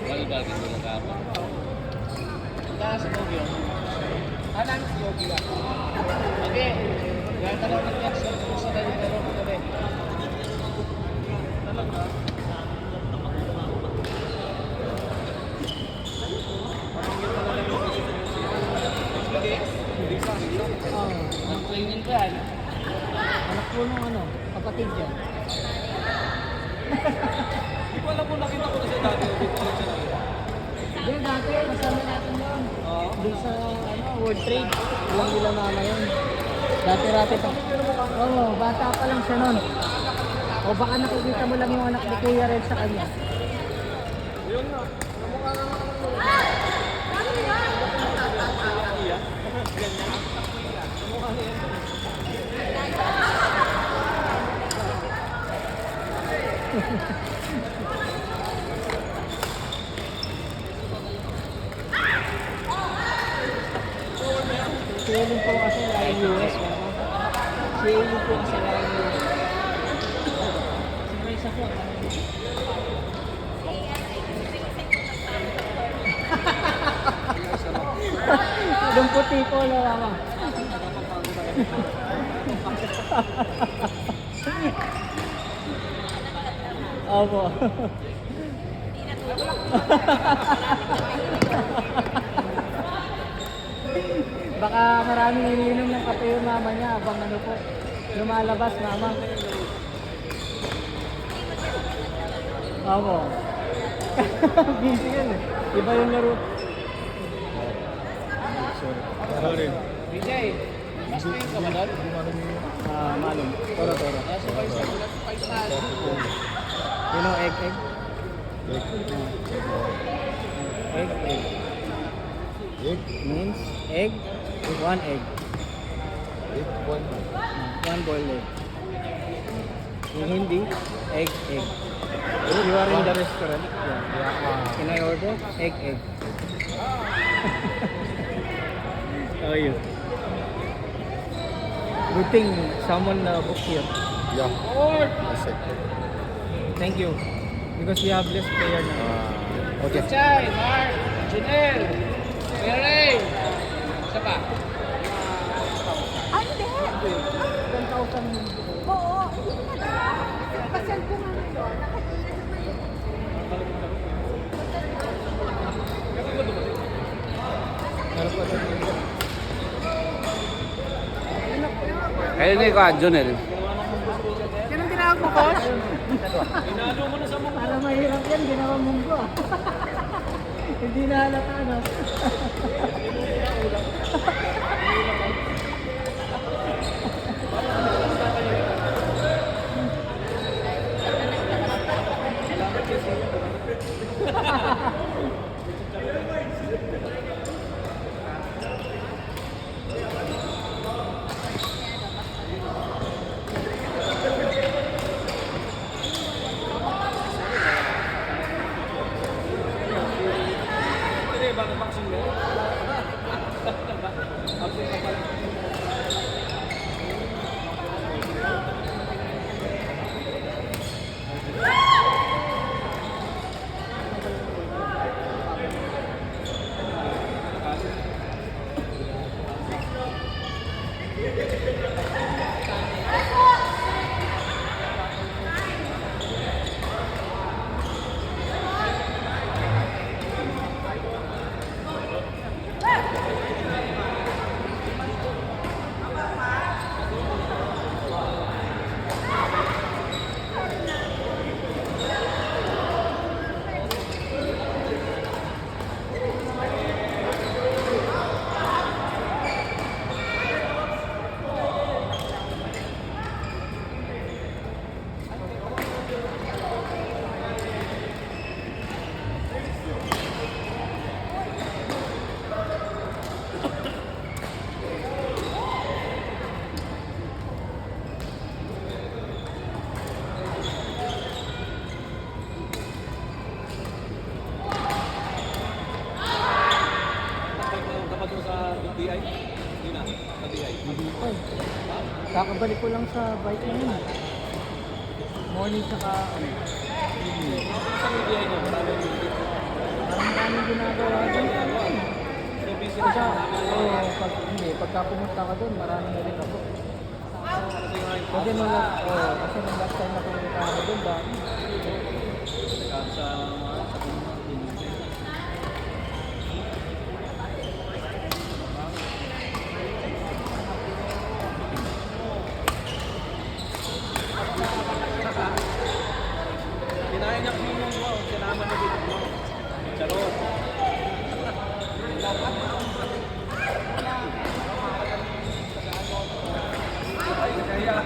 Bagi-bagi ko lang kapon. Taas sa Yogi. Alam si Yogi lang. Okay. Gaya talaga ng next kung sa tayo naro ko tabi. Ang training ka yan. Anak ko nung ano, kapatid yan. Hindi ko alam kung nakita ko na siya dati. Hindi ko alam siya nakita. Hindi, dati kasama natin yun. Oo. Doon sa World Trade. Alam nila mama yun. Dati-rati pa. Oo, bata pa lang siya nun. O baka nakikita mo lang yung anak ni Kuya Red sa kanya. Yun nga. Namukha nga naman. Si Eileen po kasi laking US. Si Eileen po kasi laking US. Si Raisa po. Yung puti po, mama. Opo. Baka maraming iniinom ng kape yung mama niya habang ano po, lumalabas mama. Opo. Busy yan eh. Iba yung laro. Sorry. DJ, mas may ka ba doon? Malum. Toro. Nasa paisa. You know egg? Egg. Egg? Means egg, one egg. Egg? One boiled egg. In Hindi, egg. You are in the restaurant. Yeah. Can I order? Egg. How are you? Good thing someone booked here. Yeah. That's it. Thank you. Because we have less player now. Okay. Chay, Mark, Janelle, Mary. Isa pa? Ah, hindi. 10,000. Oo, hindi na. Pasal ko nga ngayon. Kaya na ikaw, Junel. Yan ang tinawag mo, coach? Para mahirap yan, ginawa munggo. Hindi na halata, no? Kakabalik ko lang sa bike na yun. Morning saka Sa media niyo, maraming video. Parang maraming ginagawa doon. So busy na Kasi, siya. pagka pumunta ka doon, marami na rin ako. Kasi nga yung Kasi nung, kasi nung last time na pumunta ako doon, dami. sa pumunta din. Kinain niya kami nung wow, sinama na dito mo. Charot. Ay, kaya.